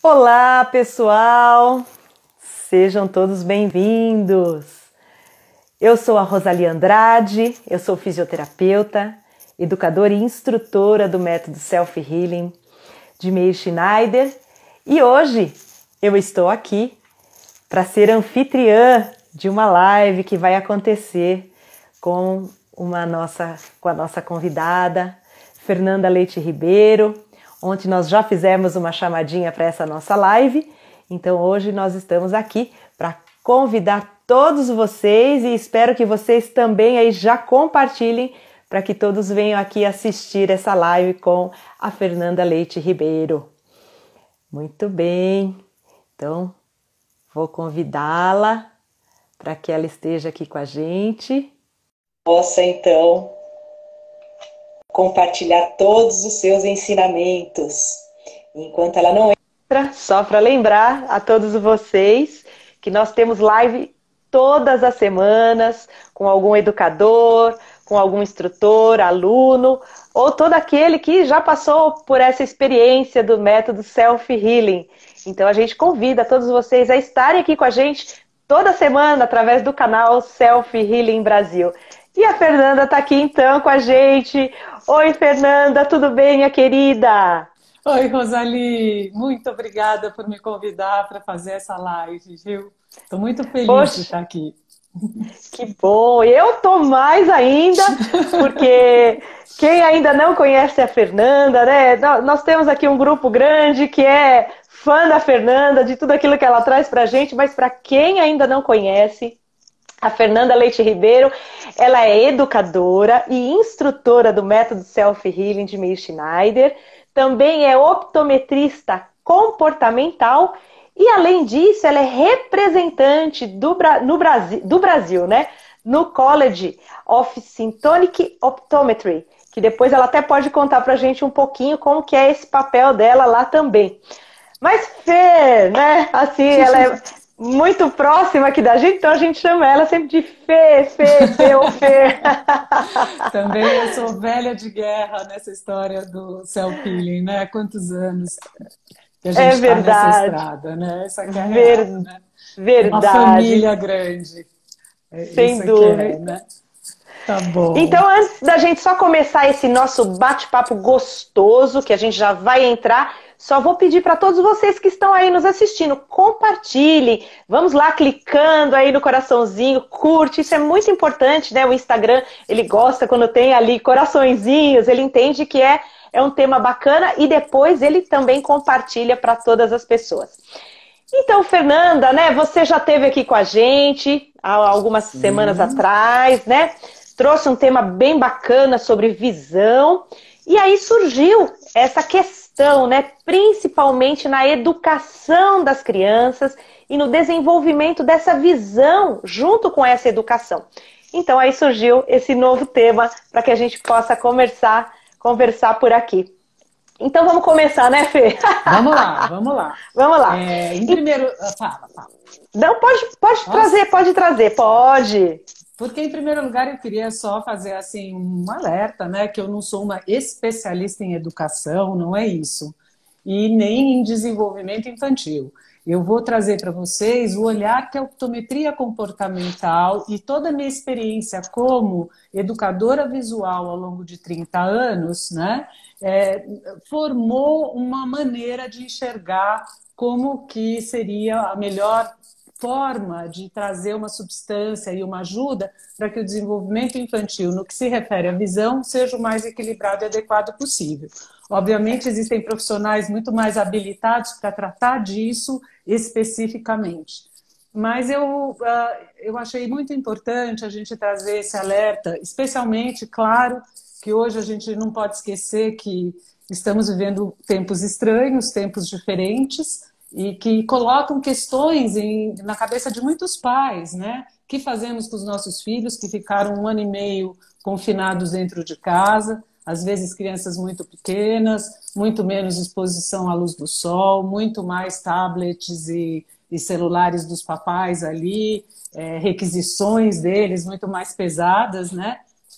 Olá, pessoal! Sejam todos bem-vindos! Eu sou a Rosali Andrade, eu sou fisioterapeuta, educadora e instrutora do método Self Healing de Meir Schneider e hoje eu estou aqui para ser anfitriã de uma live que vai acontecer com a nossa convidada, Fernanda Leite Ribeiro. Ontem nós já fizemos uma chamadinha para essa nossa live, então hoje nós estamos aqui para convidar todos vocês e espero que vocês também aí já compartilhem para que todos venham aqui assistir essa live com a Fernanda Leite Ribeiro. Muito bem, então vou convidá-la para que ela esteja aqui com a gente. Possa então compartilhar todos os seus ensinamentos. Enquanto ela não entra, só para lembrar a todos vocês que nós temos live todas as semanas com algum educador, com algum instrutor, aluno, ou todo aquele que já passou por essa experiência do método Self Healing. Então a gente convida todos vocês a estarem aqui com a gente toda semana através do canal Self Healing Brasil. E a Fernanda está aqui então com a gente. Oi, Fernanda, tudo bem, minha querida? Oi, Rosali, muito obrigada por me convidar para fazer essa live, viu? Estou muito feliz de estar aqui. Que bom! Eu tô mais ainda, porque quem ainda não conhece a Fernanda, né? Nós temos aqui um grupo grande que é fã da Fernanda, de tudo aquilo que ela traz pra gente, mas para quem ainda não conhece, a Fernanda Leite Ribeiro, ela é educadora e instrutora do método Self Healing de Meir Schneider, também é optometrista comportamental e, além disso, ela é representante do Brasil, né? No College of Syntonic Optometry, que depois ela até pode contar pra gente um pouquinho como que é esse papel dela lá também. Mas Fê, né? Assim, ela é muito próxima aqui da gente, então a gente chama ela sempre de Fê ou Fê. Também eu sou velha de guerra nessa história do self-healing, né? Quantos anos que a gente está nessa estrada, né? Essa guerra, né? Verdade. Uma família grande. Sem dúvida. É, né? Tá bom. Então, antes da gente só começar esse nosso bate-papo gostoso, que a gente já vai entrar, só vou pedir para todos vocês que estão aí nos assistindo, compartilhem, vamos lá clicando aí no coraçãozinho, curte, isso é muito importante, né? O Instagram, ele gosta quando tem ali coraçõezinhos, ele entende que é um tema bacana e depois ele também compartilha para todas as pessoas. Então, Fernanda, né? Você já esteve aqui com a gente há algumas semanas atrás, né? Trouxe um tema bem bacana sobre visão e aí surgiu essa questão, né? Principalmente na educação das crianças e no desenvolvimento dessa visão junto com essa educação. Então aí surgiu esse novo tema para que a gente possa conversar por aqui. Então vamos começar, né, Fê? Vamos lá, vamos lá. Vamos lá. Em primeiro... Fala. Não, pode trazer, pode. Porque, em primeiro lugar, eu queria só fazer assim, um alerta, né? Que eu não sou uma especialista em educação, não é isso. E nem em desenvolvimento infantil. Eu vou trazer para vocês o olhar que a optometria comportamental e toda a minha experiência como educadora visual ao longo de 30 anos, né? Formou uma maneira de enxergar como que seria a melhor forma de trazer uma substância e uma ajuda para que o desenvolvimento infantil, no que se refere à visão, seja o mais equilibrado e adequado possível. Obviamente, existem profissionais muito mais habilitados para tratar disso especificamente. Mas eu achei muito importante a gente trazer esse alerta, especialmente, claro, que hoje a gente não pode esquecer que estamos vivendo tempos estranhos, tempos diferentes, e que colocam questões na cabeça de muitos pais, né? O que fazemos com os nossos filhos que ficaram 1 ano e meio confinados dentro de casa, às vezes crianças muito pequenas, muito menos exposição à luz do sol, muito mais tablets e celulares dos papais ali, requisições deles muito mais pesadas, né?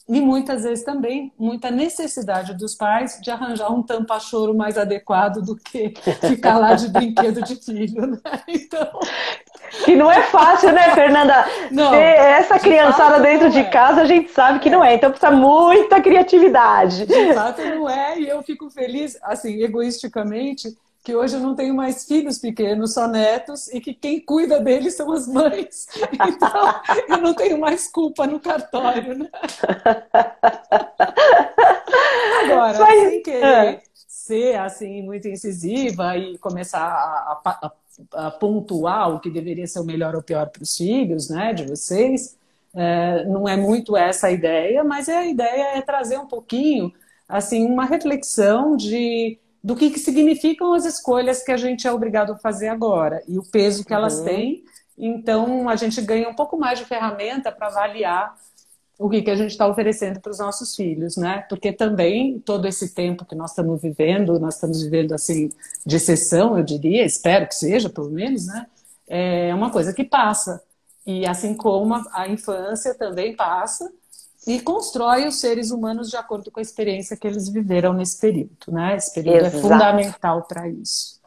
E muitas vezes também muita necessidade dos pais de arranjar um tampa-choro mais adequado do que ficar lá de brinquedo de filho, né? Então, Que não é fácil, né, Fernanda? Ter não, essa de criançada fato dentro não de é. casa, a gente sabe que não é. Então precisa muita criatividade. De fato não é, e eu fico feliz, assim, egoisticamente, que hoje eu não tenho mais filhos pequenos, só netos, e que quem cuida deles são as mães. Então, eu não tenho mais culpa no cartório, né? Agora, Mas, sem querer ser assim muito incisiva e começar a pontuar o que deveria ser o melhor ou pior para os filhos, né, de vocês, não é muito essa a ideia, mas a ideia é trazer um pouquinho, assim, uma reflexão do que significam as escolhas que a gente é obrigado a fazer agora e o peso que elas uhum, têm. Então, a gente ganha um pouco mais de ferramenta para avaliar o que a gente está oferecendo para os nossos filhos, né? Porque também todo esse tempo que nós estamos vivendo assim de exceção, eu diria, espero que seja, pelo menos, né? É uma coisa que passa. E assim como a infância também passa e constrói os seres humanos de acordo com a experiência que eles viveram nesse período, né? Esse período é exato, fundamental para isso.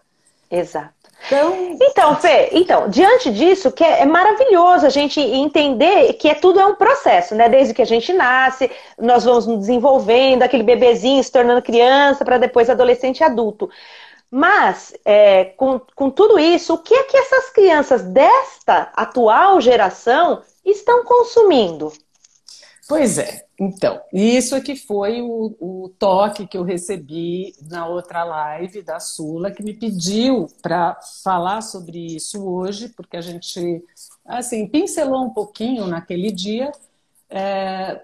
exato. Então, Então, Fê, então, diante disso, que é maravilhoso a gente entender que tudo é um processo, né? Desde que a gente nasce, nós vamos nos desenvolvendo, aquele bebezinho se tornando criança, para depois adolescente e adulto. Mas, com tudo isso, o que é que essas crianças desta atual geração estão consumindo? pois é, então, isso é que foi o toque que eu recebi na outra live da Sula, que me pediu para falar sobre isso hoje, porque a gente, assim, pincelou um pouquinho naquele dia,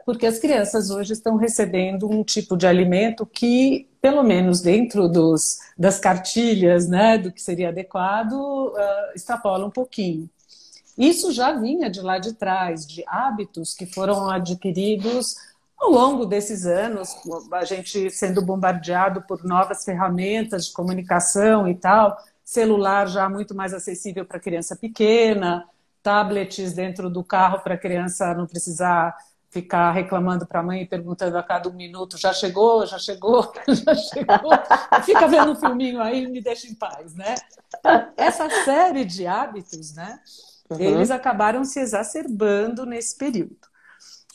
porque as crianças hoje estão recebendo um tipo de alimento que, pelo menos dentro das cartilhas, né, do que seria adequado, extrapola um pouquinho. Isso já vinha de lá de trás, de hábitos que foram adquiridos ao longo desses anos, a gente sendo bombardeado por novas ferramentas de comunicação e tal, celular já muito mais acessível para criança pequena, tablets dentro do carro para a criança não precisar ficar reclamando para a mãe e perguntando a cada um minuto, já chegou, já chegou, já chegou, fica vendo um filminho aí e me deixa em paz, né? Então, essa série de hábitos, né? Eles Uhum, acabaram se exacerbando nesse período.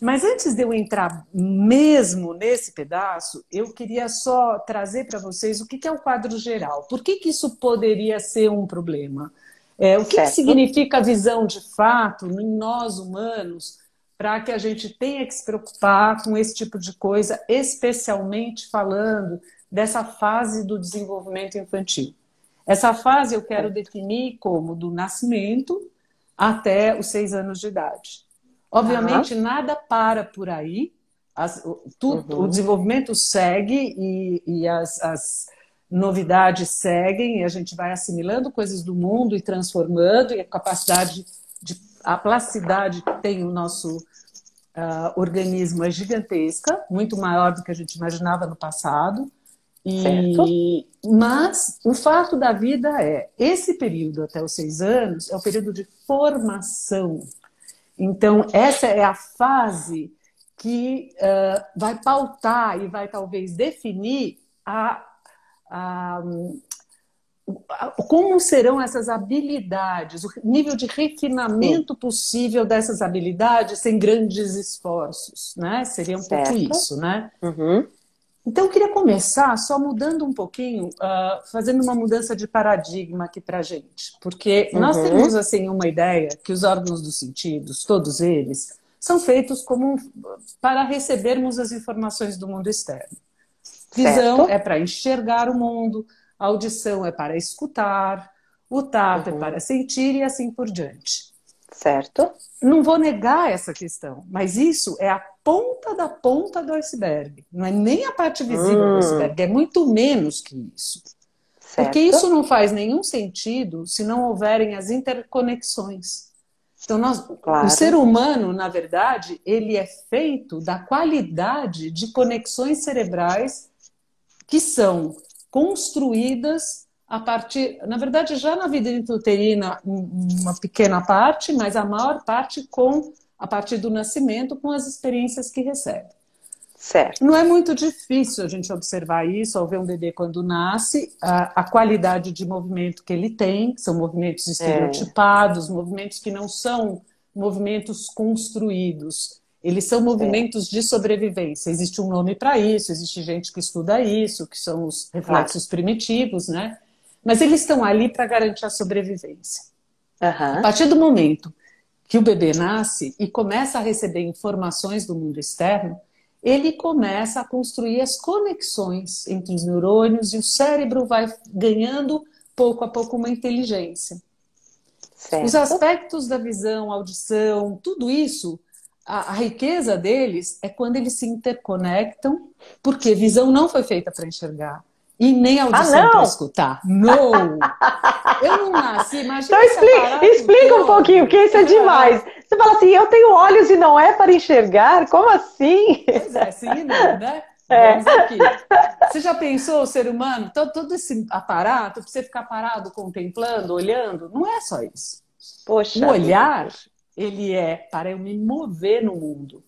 Mas antes de eu entrar mesmo nesse pedaço, eu queria só trazer para vocês o que é o quadro geral. Por que isso poderia ser um problema? O que certo. significa a visão de fato em nós humanos para que a gente tenha que se preocupar com esse tipo de coisa, especialmente falando dessa fase do desenvolvimento infantil? Essa fase eu quero definir como do nascimento até os 6 anos de idade. Tá. Obviamente, nada para por aí, o Uhum, desenvolvimento segue e as novidades seguem, e a gente vai assimilando coisas do mundo e transformando, e a capacidade, a plasticidade que tem o nosso organismo é gigantesca, muito maior do que a gente imaginava no passado. certo. Mas o fato da vida esse período até os 6 anos é o período de formação. Então, essa é a fase que vai pautar e vai talvez definir a, como serão essas habilidades, o nível de Sim, refinamento possível dessas habilidades sem grandes esforços, né? Seria um pouco certo. isso, né? Uhum, Então, eu queria começar só mudando um pouquinho, fazendo uma mudança de paradigma aqui para a gente. Porque nós temos, uhum, assim, uma ideia que os órgãos dos sentidos, todos eles, são feitos como para recebermos as informações do mundo externo. Visão certo. é para enxergar o mundo, a audição é para escutar, o tato é Uhum, para sentir e assim por diante. certo. Não vou negar essa questão, mas isso é a ponta do iceberg. Não é nem a parte visível do Hum, iceberg, é muito menos que isso. Porque isso certo. não faz nenhum sentido se não houverem as interconexões. Então, o ser Claro. humano, na verdade, ele é feito da qualidade de conexões cerebrais que são construídas a partir, na verdade, já na vida intrauterina, uma pequena parte, mas a maior parte a partir do nascimento, com as experiências que recebe. Certo. Não é muito difícil a gente observar isso ao ver um bebê quando nasce, a qualidade de movimento que ele tem, são movimentos estereotipados, movimentos que não são movimentos construídos, eles são movimentos de sobrevivência. Existe um nome para isso, existe gente que estuda isso, que são os reflexos primitivos, né? Mas eles estão ali para garantir a sobrevivência. A partir do momento que o bebê nasce e começa a receber informações do mundo externo, ele começa a construir as conexões entre os neurônios e o cérebro vai ganhando, pouco a pouco, uma inteligência. Certo. Os aspectos da visão, audição, tudo isso, a riqueza deles é quando eles se interconectam, porque visão não foi feita para enxergar. E nem audição para escutar. Não! Eu não nasci, imagina. Então explica um pouquinho, que isso é demais. Você fala assim, eu tenho olhos e não é para enxergar? Como assim? Pois é, sim e não, né? Vamos aqui. Você já pensou o ser humano, todo esse aparato, para você ficar parado contemplando, olhando? Não é só isso. Poxa, o olhar, ele é para eu me mover no mundo,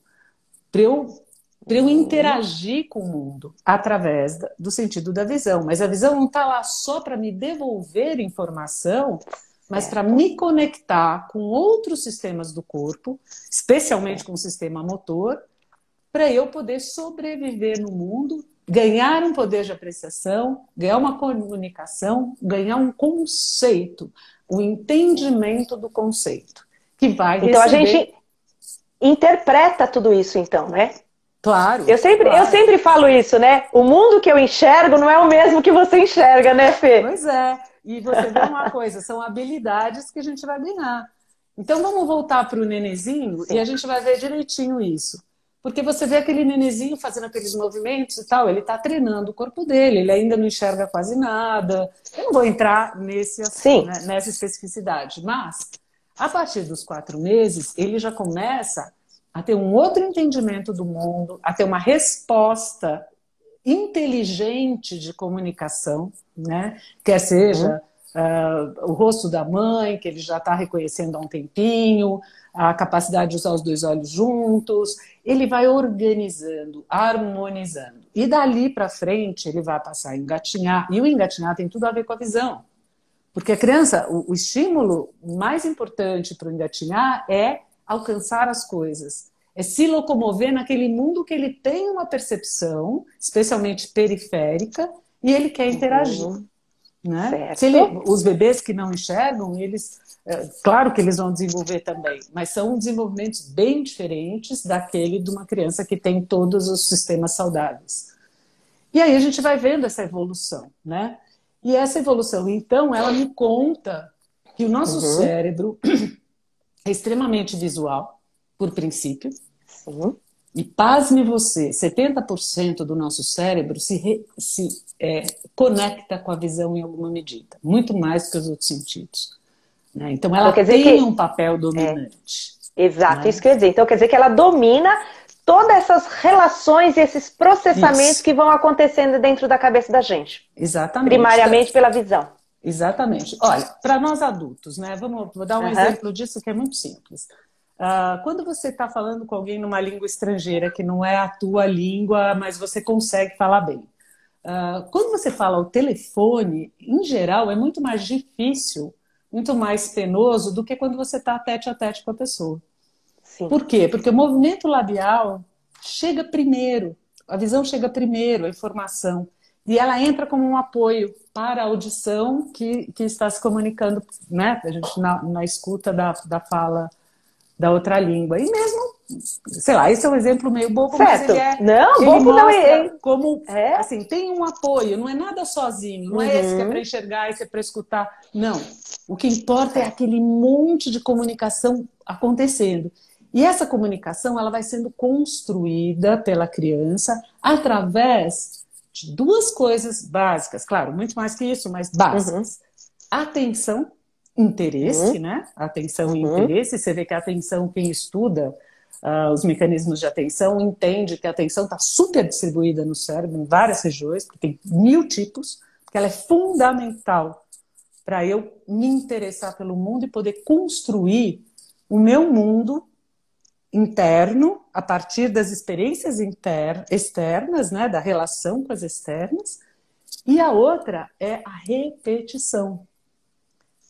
para eu interagir com o mundo através do sentido da visão. Mas a visão não está lá só para me devolver informação, mas para me conectar com outros sistemas do corpo, especialmente com o sistema motor, para eu poder sobreviver no mundo, ganhar um poder de apreciação, ganhar uma comunicação, ganhar um conceito, o entendimento do conceito, que vai receber... Então a gente interpreta tudo isso, então, né? Claro. Eu sempre falo isso, né? O mundo que eu enxergo não é o mesmo que você enxerga, né, Fê? Pois é. E você vê uma coisa, são habilidades que a gente vai ganhar. Então vamos voltar para o nenezinho e a gente vai ver direitinho isso. Porque você vê aquele nenezinho fazendo aqueles movimentos e tal, ele está treinando o corpo dele, ele ainda não enxerga quase nada. Eu não vou entrar nessa especificidade, mas a partir dos 4 meses, ele já começa a ter um outro entendimento do mundo, a ter uma resposta inteligente de comunicação, né? Quer seja o rosto da mãe, que ele já está reconhecendo há um tempinho, a capacidade de usar os 2 olhos juntos, ele vai organizando, harmonizando. E dali para frente ele vai passar a engatinhar, e o engatinhar tem tudo a ver com a visão. Porque a criança, o estímulo mais importante para o engatinhar é alcançar as coisas. É se locomover naquele mundo que ele tem uma percepção, especialmente periférica, e ele quer interagir. Né? Os bebês que não enxergam, claro que eles vão desenvolver também, mas são desenvolvimentos bem diferentes daquele de uma criança que tem todos os sistemas saudáveis. E aí a gente vai vendo essa evolução, né? E essa evolução, então, ela me conta que o nosso cérebro é extremamente visual, por princípio. Sim. E pasme você, 70% do nosso cérebro se conecta com a visão em alguma medida. Muito mais do que os outros sentidos. Né? Então ela tem um papel dominante. Exato, né? Isso quer dizer. Então quer dizer que ela domina todas essas relações e esses processamentos que vão acontecendo dentro da cabeça da gente. Exatamente. Primariamente pela visão. Exatamente. Olha, para nós adultos, né? Vou dar um exemplo disso que é muito simples. Quando você está falando com alguém numa língua estrangeira, que não é a tua língua, mas você consegue falar bem. Quando você fala ao telefone, em geral, é muito mais difícil, muito mais penoso do que quando você está tete a tete com a pessoa. Sim. Por quê? Porque o movimento labial chega primeiro, a visão chega primeiro, a informação. E ela entra como um apoio para a audição que está se comunicando, né? A gente na escuta da fala da outra língua. E mesmo, sei lá, esse é um exemplo meio bobo, certo. Mas ele mostra como, assim, tem um apoio, não é nada sozinho, não é esse que é para enxergar, esse é para escutar. Não. O que importa é aquele monte de comunicação acontecendo. E essa comunicação, ela vai sendo construída pela criança através de 2 coisas básicas, claro, muito mais que isso, mas básicas. Atenção, interesse, né? Atenção e interesse. Você vê que a atenção, quem estuda os mecanismos de atenção, entende que a atenção está super distribuída no cérebro, em várias regiões, porque tem 1000 tipos, porque ela é fundamental para eu me interessar pelo mundo e poder construir o meu mundo interno, a partir das experiências externas, né, da relação com as externas, e a outra é a repetição.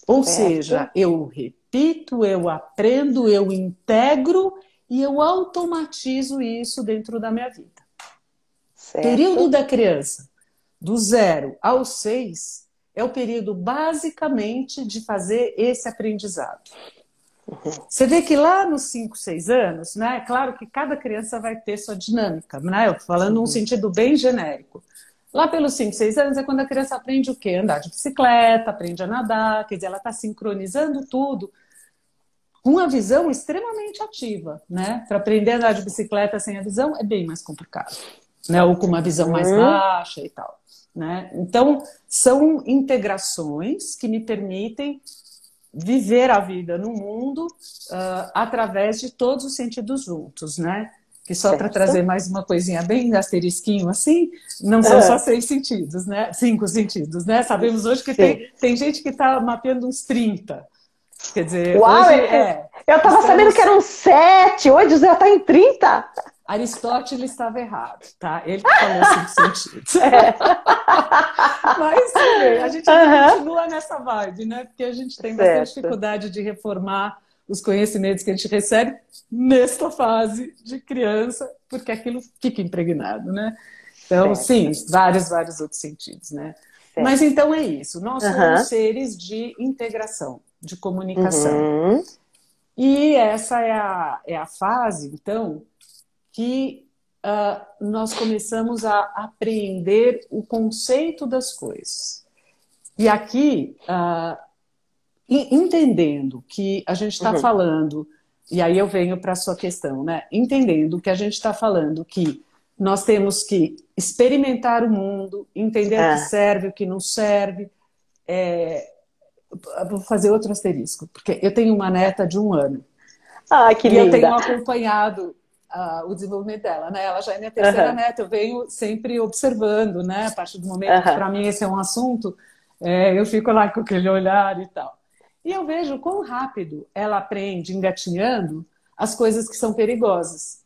Ou seja, eu repito, eu aprendo, eu integro e eu automatizo isso dentro da minha vida. Certo. Período da criança, do 0 ao 6, é o período basicamente de fazer esse aprendizado. Você vê que lá nos 5, 6 anos, né, é claro que cada criança vai ter sua dinâmica, né? Eu falando num sentido bem genérico. Lá pelos 5, 6 anos é quando a criança aprende o quê? Andar de bicicleta, aprende a nadar, quer dizer, ela está sincronizando tudo com uma visão extremamente ativa, né? Para aprender a andar de bicicleta sem a visão é bem mais complicado, né? Ou com uma visão mais baixa e tal, né? Então, são integrações que me permitem viver a vida no mundo através de todos os sentidos juntos, né? Que só para trazer mais uma coisinha bem asterisquinho assim, não são só 6 sentidos, né? 5 sentidos, né? Sabemos hoje que tem gente que está mapeando uns 30. Quer dizer, uau, hoje eu estava sabendo que eram 7, hoje já está em 30. Aristóteles estava errado, tá? Ele que falou 5 sentidos. Mas a gente continua nessa vibe, né? Porque a gente tem bastante dificuldade de reformar os conhecimentos que a gente recebe nesta fase de criança, porque aquilo fica impregnado, né? Então, sim, vários outros sentidos, né? Mas então é isso. Nós somos seres de integração, de comunicação. E essa é a fase, então, que nós começamos a apreender o conceito das coisas. E aqui, entendendo que a gente está falando, e aí eu venho para a sua questão, né? Entendendo que a gente está falando que nós temos que experimentar o mundo, entender o que serve, o que não serve. Vou fazer outro asterisco, porque eu tenho uma neta de 1 ano. Ah, que linda. E eu tenho acompanhado o desenvolvimento dela, né? Ela já é minha terceira neta, eu venho sempre observando, né? A partir do momento que para mim esse é um assunto, eu fico lá com aquele olhar e tal. E eu vejo quão rápido ela aprende, engatinhando, as coisas que são perigosas.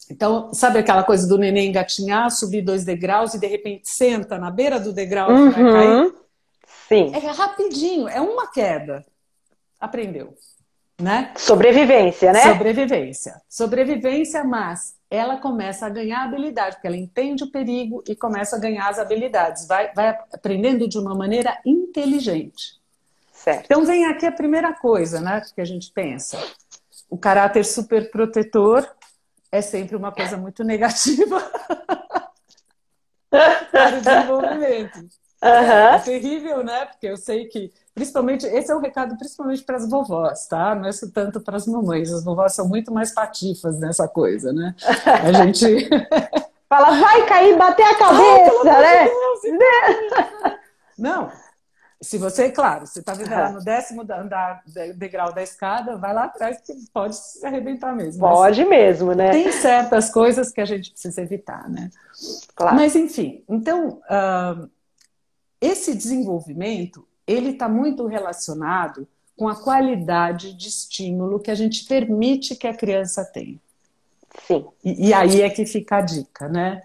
Então, sabe aquela coisa do neném engatinhar, subir 2 degraus e de repente senta na beira do degrau e vai cair? Sim. É rapidinho, é uma queda. Aprendeu. Né? Sobrevivência, né? Sobrevivência, mas ela começa a ganhar habilidade, porque ela entende o perigo e começa a ganhar as habilidades. Vai aprendendo de uma maneira inteligente. Certo. Então vem aqui a primeira coisa, né, que a gente pensa. O caráter super protetor é sempre uma coisa muito negativa para o desenvolvimento. É terrível, né? Porque eu sei que, principalmente, esse é um recado principalmente para as vovós, tá? Não é tanto para as mamães. As vovós são muito mais patifas nessa coisa, né? A gente fala, vai cair, bater a cabeça, né? Não. Se você, claro, você está vivendo lá no 10º degrau da escada, vai lá atrás que pode se arrebentar mesmo. Pode mesmo, né? Tem certas coisas que a gente precisa evitar, né? Claro. Mas, enfim, então, esse desenvolvimento, ele está muito relacionado com a qualidade de estímulo que a gente permite que a criança tenha. Sim. E aí é que fica a dica, né?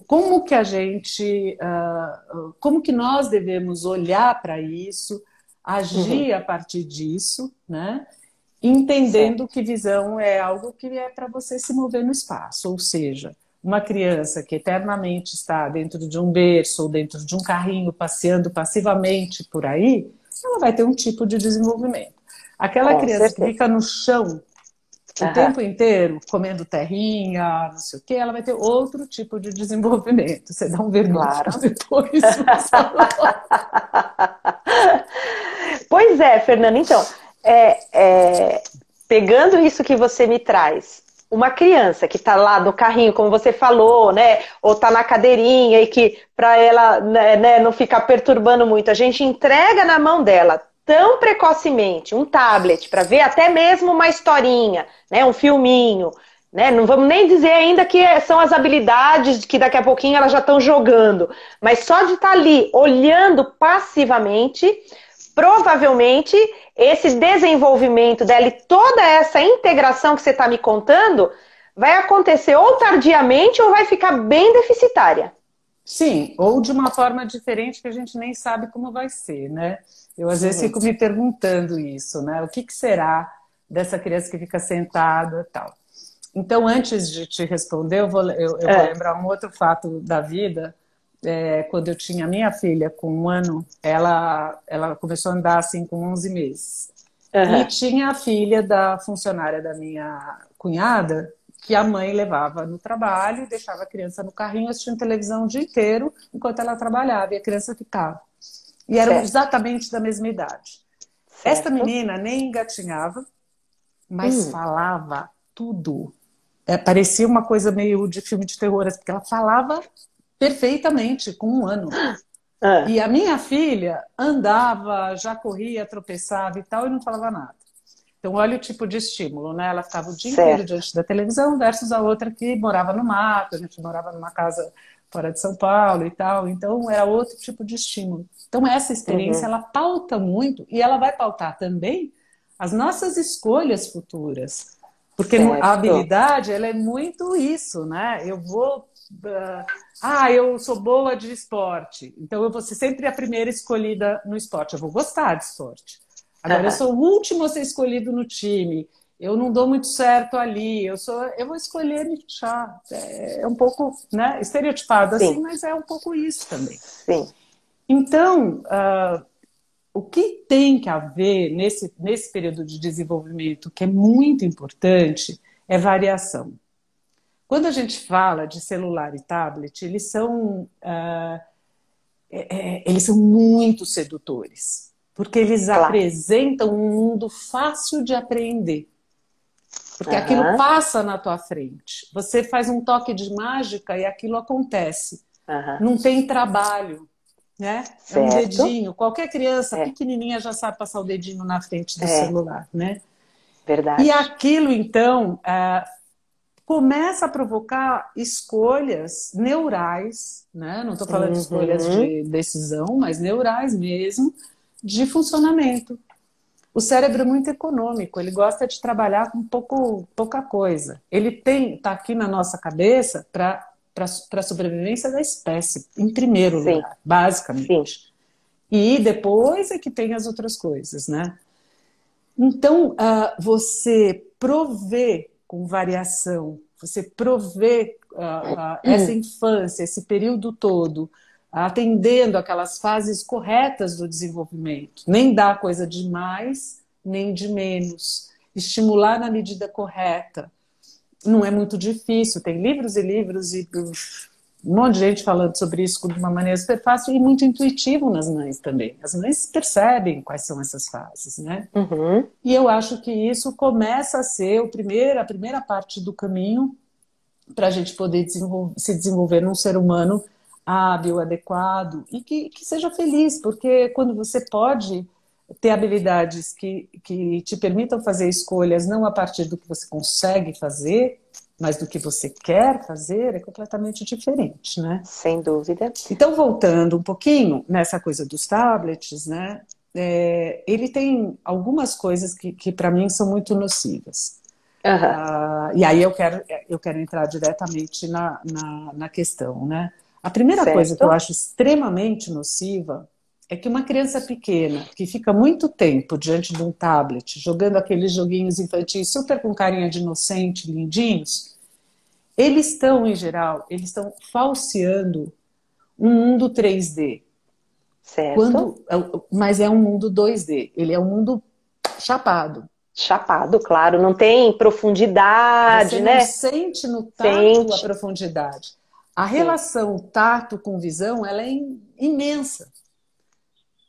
Como que a gente, como que nós devemos olhar para isso, agir a partir disso, né? Entendendo que visão é algo que é para você se mover no espaço, ou seja, uma criança que eternamente está dentro de um berço ou dentro de um carrinho passeando passivamente por aí, ela vai ter um tipo de desenvolvimento. Aquela criança que fica no chão o tempo inteiro, comendo terrinha, não sei o quê, ela vai ter outro tipo de desenvolvimento. Você dá um vermelho depois. Pois é, Fernanda. Então, pegando isso que você me traz, uma criança que está lá no carrinho, como você falou, né, ou está na cadeirinha e que para ela, né, não ficar perturbando muito, a gente entrega na mão dela tão precocemente um tablet para ver até mesmo uma historinha, né, um filminho, né, não vamos nem dizer ainda que são as habilidades que daqui a pouquinho elas já estão jogando, mas só de estar ali olhando passivamente provavelmente esse desenvolvimento dela e toda essa integração que você está me contando vai acontecer ou tardiamente ou vai ficar bem deficitária. Sim, ou de uma forma diferente que a gente nem sabe como vai ser, né? Eu às vezes fico me perguntando isso, né? O que será dessa criança que fica sentada e tal. Então, antes de te responder, eu vou lembrar um outro fato da vida. Quando eu tinha minha filha com 1 ano, ela começou a andar assim com 11 meses. E tinha a filha da funcionária da minha cunhada, que a mãe levava no trabalho, deixava a criança no carrinho assistindo televisão o dia inteiro, enquanto ela trabalhava, e a criança ficava. E eram exatamente da mesma idade. Esta menina nem engatinhava, mas falava tudo. Parecia uma coisa meio de filme de terror, porque ela falava perfeitamente, com 1 ano. E a minha filha andava, já corria, tropeçava e tal, e não falava nada. Então, olha o tipo de estímulo, né? Ela ficava o dia inteiro diante da televisão versus a outra que morava no mato, a gente morava numa casa fora de São Paulo e tal. Então, era outro tipo de estímulo. Então, essa experiência, ela pauta muito e ela vai pautar também as nossas escolhas futuras. Porque a habilidade, ela é muito isso, né? Eu sou boa de esporte, então eu vou ser sempre a primeira escolhida no esporte. Eu vou gostar de esporte. Agora, eu sou o último a ser escolhido no time. Eu não dou muito certo ali. Eu vou escolher me fechar. É um pouco, né, estereotipado assim, mas é um pouco isso também. Então, o que tem que haver nesse período de desenvolvimento, que é muito importante, é variação. Quando a gente fala de celular e tablet, eles são muito sedutores. Porque eles apresentam um mundo fácil de aprender. Porque aquilo passa na tua frente. Você faz um toque de mágica e aquilo acontece. Não tem trabalho, né? É um dedinho. Qualquer criança pequenininha já sabe passar o dedinho na frente do celular, né? Verdade. E aquilo, então, começa a provocar escolhas neurais, né? Não estou falando de escolhas de decisão, mas neurais mesmo, de funcionamento. O cérebro é muito econômico, ele gosta de trabalhar com pouca coisa. Ele está aqui na nossa cabeça para a sobrevivência da espécie, em primeiro lugar, basicamente. E depois é que tem as outras coisas, né? Então, você prover com variação, você prover essa infância, esse período todo, atendendo aquelas fases corretas do desenvolvimento. Nem dar coisa de mais, nem de menos. Estimular na medida correta. Não é muito difícil. Tem livros e livros e um monte de gente falando sobre isso de uma maneira super fácil e muito intuitivo nas mães também. As mães percebem quais são essas fases, né? E eu acho que isso começa a ser a primeira parte do caminho para a gente poder se desenvolver num ser humano hábil, adequado e que seja feliz, porque quando você pode ter habilidades que te permitam fazer escolhas não a partir do que você consegue fazer, mas do que você quer fazer, é completamente diferente, né? Sem dúvida. Então, voltando um pouquinho nessa coisa dos tablets, né? Ele tem algumas coisas que para mim são muito nocivas. E aí eu quero entrar diretamente na questão, né? A primeira coisa que eu acho extremamente nociva é que uma criança pequena que fica muito tempo diante de um tablet, jogando aqueles joguinhos infantis super com carinha de inocente, lindinhos, eles estão, em geral, falseando um mundo 3D. Mas é um mundo 2D. Ele é um mundo chapado. Chapado, claro. Não tem profundidade, Você né? Não sente no tato a profundidade. A relação tato com visão, ela é imensa.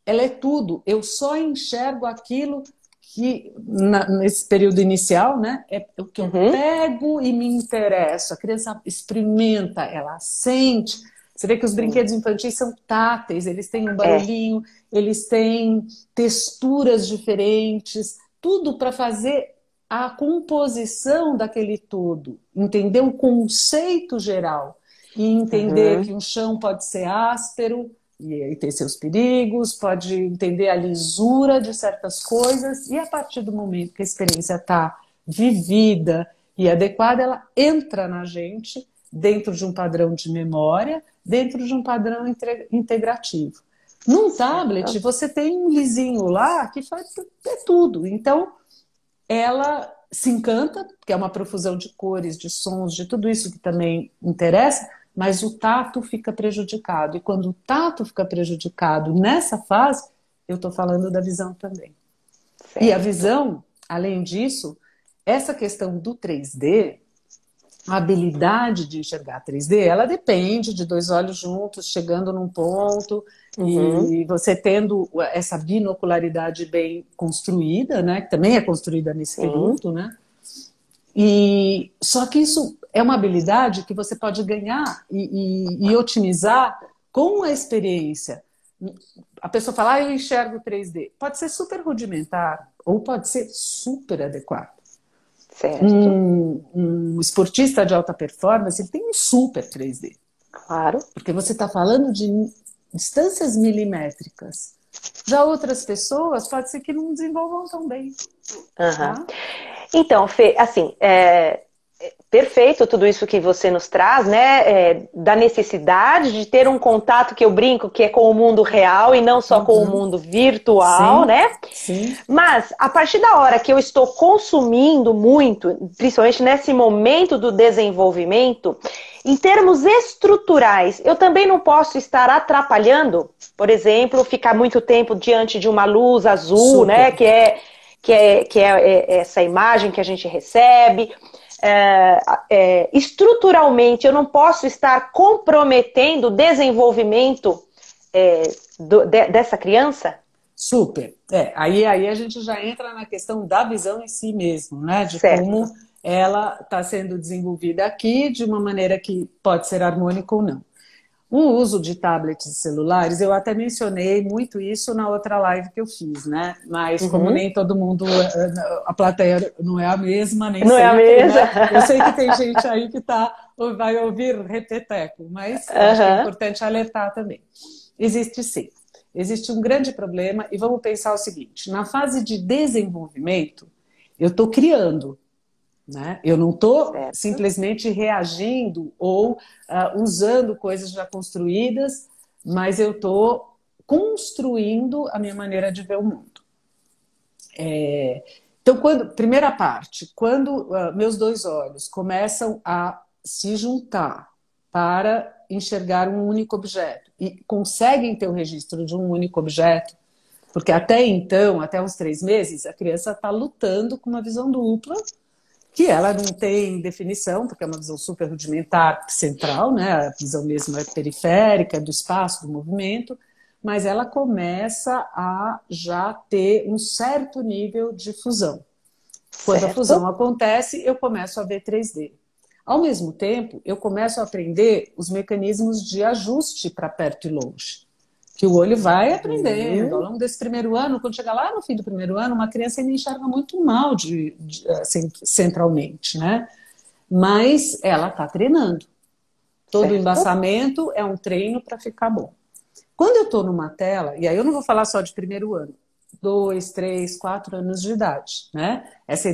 Ela é tudo. Eu só enxergo aquilo que, nesse período inicial, né, é o que eu pego e me interesso. A criança experimenta, ela sente. Você vê que os brinquedos infantis são táteis, eles têm um barulhinho, eles têm texturas diferentes, tudo para fazer a composição daquele todo, entender o conceito geral e entender que um chão pode ser áspero, e ter seus perigos, pode entender a lisura de certas coisas, e a partir do momento que a experiência está vivida e adequada, ela entra na gente dentro de um padrão de memória, dentro de um padrão integrativo. Num tablet, você tem um lisinho lá que faz tudo. Então, ela se encanta, porque é uma profusão de cores, de sons, de tudo isso que também interessa, mas o tato fica prejudicado. E quando o tato fica prejudicado nessa fase, eu estou falando da visão também. Certo. E a visão, além disso, essa questão do 3D, a habilidade de enxergar 3D, ela depende de dois olhos juntos, chegando num ponto, e você tendo essa binocularidade bem construída, né, que também é construída nesse período, né? E só que isso é uma habilidade que você pode ganhar e otimizar com a experiência. A pessoa fala, eu enxergo 3D. Pode ser super rudimentar ou pode ser super adequado. Certo. Um esportista de alta performance, ele tem um super 3D. Claro. Porque você está falando de distâncias milimétricas. Já outras pessoas, pode ser que não desenvolvam tão bem. Tá? Então, Fê, assim, perfeito tudo isso que você nos traz, né? Da necessidade de ter um contato que eu brinco, que é com o mundo real e não só com o mundo virtual, sim, né? Sim. Mas, a partir da hora que eu estou consumindo muito, principalmente nesse momento do desenvolvimento, em termos estruturais, eu também não posso estar atrapalhando, por exemplo, ficar muito tempo diante de uma luz azul, super, né? Que é essa imagem que a gente recebe. Estruturalmente, eu não posso estar comprometendo o desenvolvimento dessa criança? Super. Aí a gente já entra na questão da visão em si mesmo, né? De certo. Como ela está sendo desenvolvida aqui de uma maneira que pode ser harmônica ou não. O uso de tablets e celulares, eu até mencionei muito isso na outra live que eu fiz, né? Mas como nem todo mundo, a plateia não é a mesma, nem não sempre, é a mesma. Né? Eu sei que tem gente aí que vai ouvir repeteco, mas acho que é importante alertar também. Existe sim. Existe um grande problema e vamos pensar o seguinte, na fase de desenvolvimento, eu estou criando. Né? Eu não estou simplesmente reagindo ou usando coisas já construídas, mas eu estou construindo a minha maneira de ver o mundo. Então, primeira parte, quando meus dois olhos começam a se juntar para enxergar um único objeto e conseguem ter o registro de um único objeto, porque até então, até uns 3 meses, a criança está lutando com uma visão dupla, que ela não tem definição, porque é uma visão super rudimentar central, né? A visão mesmo é periférica, do espaço, do movimento, mas ela começa a já ter um certo nível de fusão. Quando a fusão acontece, eu começo a ver 3D. Ao mesmo tempo, eu começo a aprender os mecanismos de ajuste para perto e longe. Que o olho vai aprendendo. Ao longo desse primeiro ano, quando chegar lá no fim do primeiro ano, uma criança ainda enxerga muito mal centralmente, né? Mas ela está treinando. Todo embaçamento é um treino para ficar bom. Quando eu estou numa tela, e aí eu não vou falar só de primeiro ano, 2, 3, 4 anos de idade, né? Essa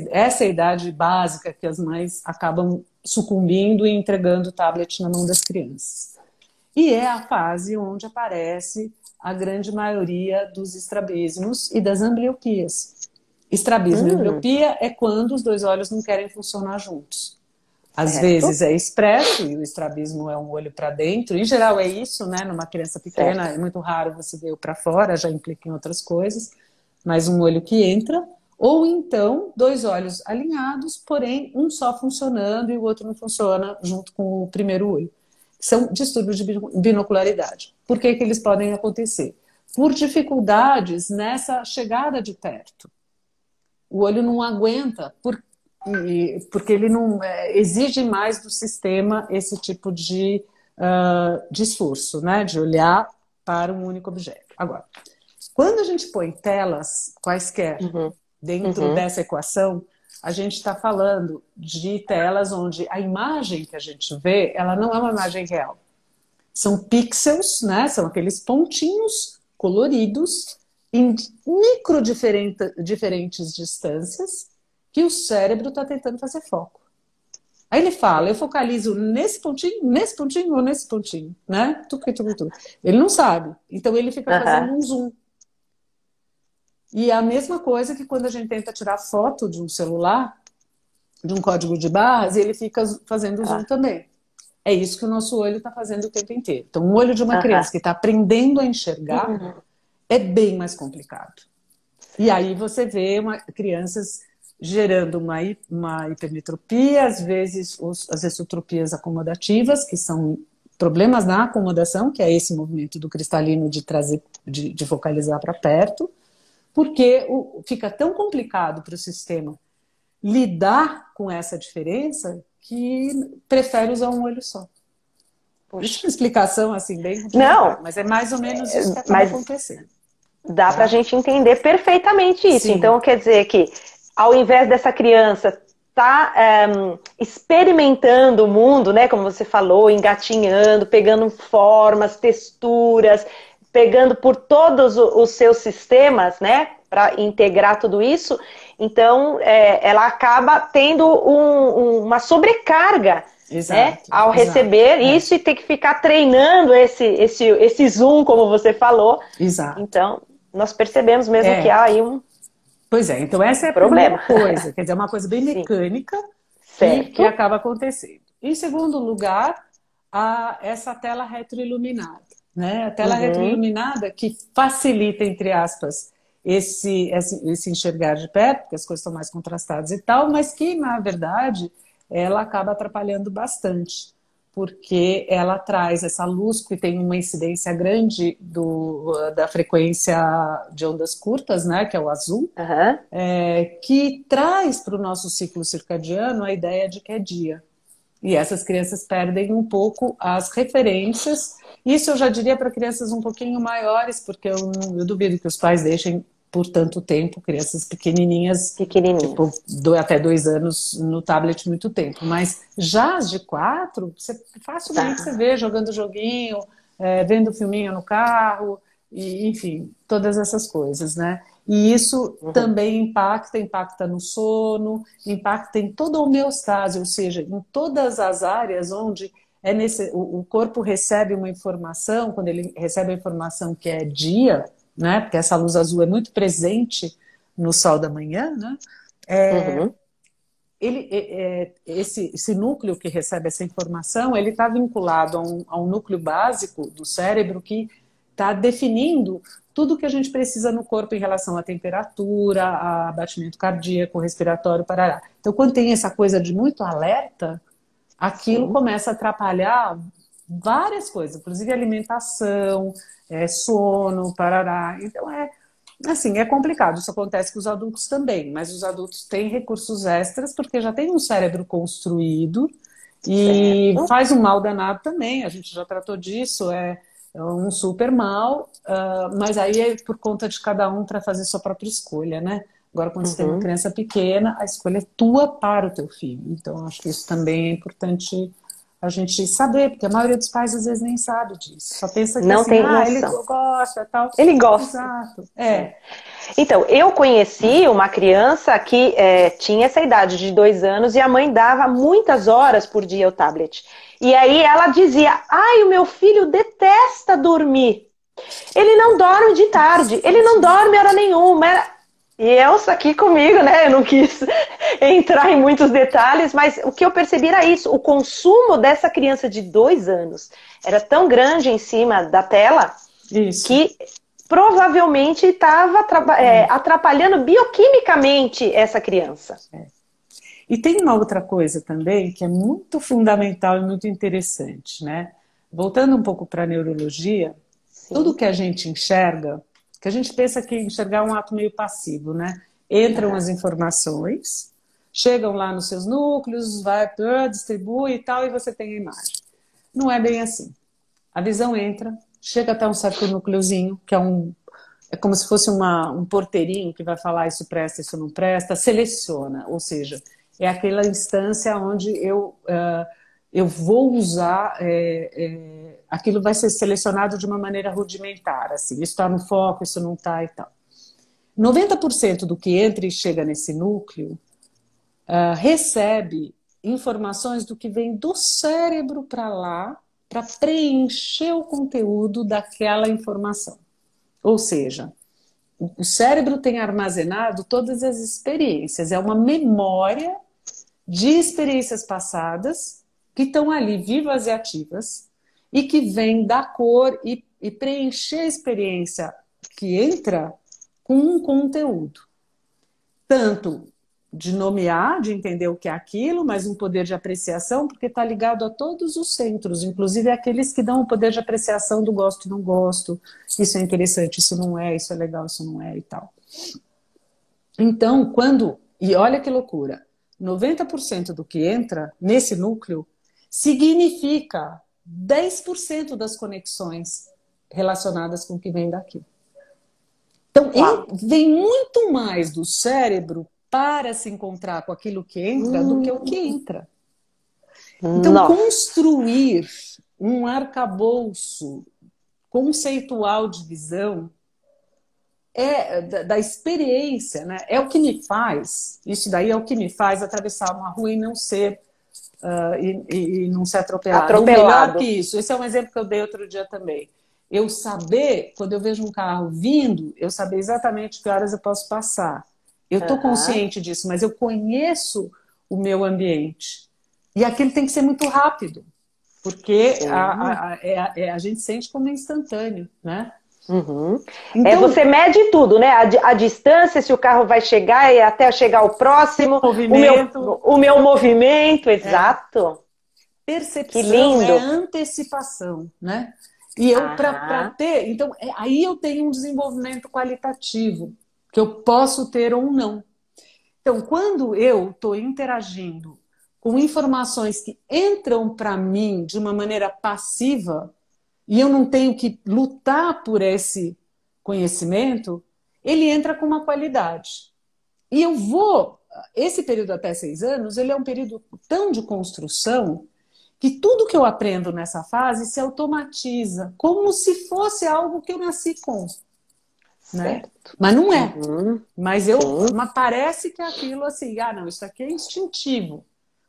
é a idade básica que as mães acabam sucumbindo e entregando o tablet na mão das crianças. E é a fase onde aparece a grande maioria dos estrabismos e das ambliopias. Estrabismo e ambliopia é quando os dois olhos não querem funcionar juntos. Às vezes é expresso, e o estrabismo é um olho para dentro. Em geral é isso, né? Numa criança pequena é muito raro você ver o para fora, já implica em outras coisas. Mas um olho que entra, ou então 2 olhos alinhados, porém um só funcionando e o outro não funciona junto com o primeiro olho. São distúrbios de binocularidade. Por que eles podem acontecer? Por dificuldades nessa chegada de perto. O olho não aguenta, porque ele não exige mais do sistema esse tipo de esforço, né? De olhar para um único objeto. Agora, quando a gente põe telas quaisquer dentro dessa equação, a gente está falando de telas onde a imagem que a gente vê, ela não é uma imagem real. São pixels, né? São aqueles pontinhos coloridos em diferentes distâncias que o cérebro está tentando fazer foco. Aí ele fala, eu focalizo nesse pontinho ou nesse pontinho, né? Ele não sabe. Então ele fica fazendo um zoom. E é a mesma coisa que quando a gente tenta tirar foto de um celular, de um código de barras, ele fica fazendo zoom também. É isso que o nosso olho está fazendo o tempo inteiro. Então, o olho de uma criança que está aprendendo a enxergar é bem mais complicado. E aí você vê crianças gerando uma hipermetropia, às vezes as exotropias acomodativas, que são problemas na acomodação, que é esse movimento do cristalino de trazer, de focalizar para perto, porque fica tão complicado para o sistema lidar com essa diferença que prefere usar um olho só. Isso é uma explicação assim bem não, mas é mais ou menos isso que acaba acontecendo. Dá para a gente entender perfeitamente isso. Sim. Então, quer dizer que ao invés dessa criança estar experimentando o mundo, né, como você falou, engatinhando, pegando formas, texturas, pegando por todos os seus sistemas, né, para integrar tudo isso, então ela acaba tendo uma sobrecarga, né, ao receber isso e ter que ficar treinando esse zoom, como você falou. Exato. Então, nós percebemos mesmo que há aí um Pois é, então essa é a problema. primeira coisa, quer dizer, uma coisa bem mecânica que acaba acontecendo. Em segundo lugar, essa tela retroiluminada, né? A tela retroiluminada que facilita, entre aspas, esse enxergar de perto, porque as coisas estão mais contrastadas e tal, mas que, na verdade, ela acaba atrapalhando bastante, porque ela traz essa luz que tem uma incidência grande da frequência de ondas curtas, né, que é o azul, que traz para o nosso ciclo circadiano a ideia de que é dia. E essas crianças perdem um pouco as referências. Isso eu já diria para crianças um pouquinho maiores, porque eu duvido que os pais deixem por tanto tempo crianças pequenininhas. Tipo, até 2 anos no tablet muito tempo. Mas já as de 4, facilmente você vê jogando joguinho, vendo filminho no carro, e, enfim, todas essas coisas, né? E isso também impacta no sono, impacta em toda a homeostase, ou seja, em todas as áreas onde o corpo recebe uma informação, quando ele recebe a informação que é dia, né, porque essa luz azul é muito presente no sol da manhã, né, esse núcleo que recebe essa informação, ele está vinculado a um núcleo básico do cérebro que está definindo tudo que a gente precisa no corpo em relação à temperatura, a batimento cardíaco, respiratório, parará. Então, quando tem essa coisa de muito alerta, aquilo começa a atrapalhar várias coisas, inclusive alimentação, sono, parará. Então, assim, é complicado. Isso acontece com os adultos também, mas os adultos têm recursos extras porque já tem um cérebro construído e faz um mal danado também. A gente já tratou disso, é um super mal, mas aí é por conta de cada um para fazer sua própria escolha, né? Agora, quando você tem uma criança pequena, a escolha é tua para o teu filho. Então, acho que isso também é importante a gente saber, porque a maioria dos pais às vezes nem sabe disso. Só pensa que não assim, tem ele gosta e tal. Ele gosta. Exato. Então, eu conheci uma criança que tinha essa idade de 2 anos e a mãe dava muitas horas por dia o tablet. E aí ela dizia, o meu filho detesta dormir. Ele não dorme de tarde, ele não dorme hora nenhuma. E Elsa aqui comigo, né? Eu não quis entrar em muitos detalhes, mas o que eu percebi era isso. O consumo dessa criança de 2 anos era tão grande em cima da tela que provavelmente estava atrapalhando bioquimicamente essa criança. E tem uma outra coisa também que é muito fundamental e muito interessante, né? Voltando um pouco para a neurologia, tudo que a gente enxerga, que a gente pensa que enxergar é um ato meio passivo, né? Entram as informações, chegam lá nos seus núcleos, distribui e tal, e você tem a imagem. Não é bem assim. A visão entra, chega até um certo núcleozinho, que é como se fosse um porteirinho que vai falar isso presta, isso não presta, seleciona, ou seja, é aquela instância onde eu eu vou usar, aquilo vai ser selecionado de uma maneira rudimentar, assim, isso está no foco, isso não está e tal. 90% do que entra e chega nesse núcleo recebe informações do que vem do cérebro para lá, para preencher o conteúdo daquela informação. Ou seja, o cérebro tem armazenado todas as experiências, é uma memória de experiências passadas que estão ali vivas e ativas e que vem da cor e preencher a experiência que entra com um conteúdo. Tanto de nomear, de entender o que é aquilo, mas um poder de apreciação, porque está ligado a todos os centros, inclusive aqueles que dão o poder de apreciação do gosto e não gosto, isso é interessante, isso não é, isso é legal, isso não é e tal. Então, e olha que loucura, 90% do que entra nesse núcleo significa 10% das conexões relacionadas com o que vem daqui. Então, vem muito mais do cérebro para se encontrar com aquilo que entra do que o que entra. Então, construir um arcabouço conceitual de visão da experiência, né? É o que me faz, isso daí é o que me faz atravessar uma rua e não ser e não ser atropelado. Melhor que isso, esse é um exemplo que eu dei outro dia também. Eu saber, quando eu vejo um carro vindo, eu saber exatamente que horas eu posso passar. Eu estou consciente disso, mas eu conheço o meu ambiente. E aquilo tem que ser muito rápido, porque a gente sente como instantâneo, né? Uhum. Então, você mede tudo, né? A distância, se o carro vai chegar e até chegar ao próximo, o meu movimento, exato. Percepção que lindo. É antecipação, né? E eu, para ter... Então, aí eu tenho um desenvolvimento qualitativo, que eu posso ter ou não. Então, quando eu estou interagindo com informações que entram para mim de uma maneira passiva, e eu não tenho que lutar por esse conhecimento, ele entra com uma qualidade. E eu vou... Esse período até 6 anos, ele é um período tão de construção que tudo que eu aprendo nessa fase se automatiza, como se fosse algo que eu nasci com. Né? Mas não é. Mas parece que é aquilo assim, não, isso aqui é instintivo.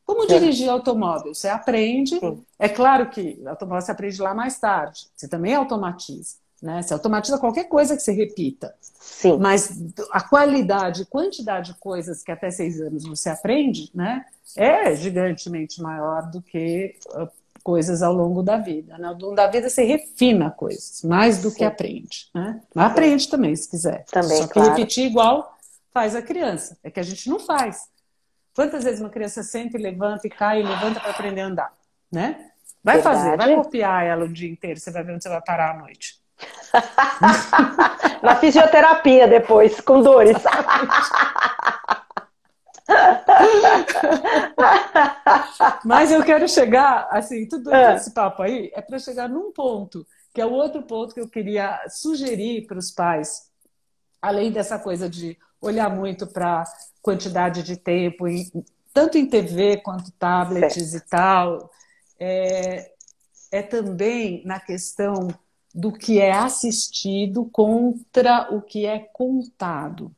Como dirigir automóvel? Você aprende, é claro que automóvel você aprende lá mais tarde, você também automatiza, né? Você automatiza qualquer coisa que você repita. Sim. Mas a qualidade, quantidade de coisas que até 6 anos você aprende, né, é gigantemente maior do que coisas ao longo da vida. Né? Ao longo da vida você refina coisas, mais do que aprende. Né? Mas aprende também, se quiser. Também, só que repetir igual faz a criança. É que a gente não faz. Quantas vezes uma criança senta e levanta e cai e levanta para aprender a andar? Né? Vai fazer, vai copiar ela o dia inteiro, você vai ver onde você vai parar à noite. Na fisioterapia depois, com dores. Mas eu quero chegar, assim, tudo esse papo aí é para chegar num ponto, que é o outro ponto que eu queria sugerir para os pais, além dessa coisa de olhar muito para quantidade de tempo, tanto em TV quanto tablets e tal, é também na questão do que é assistido contra o que é contado.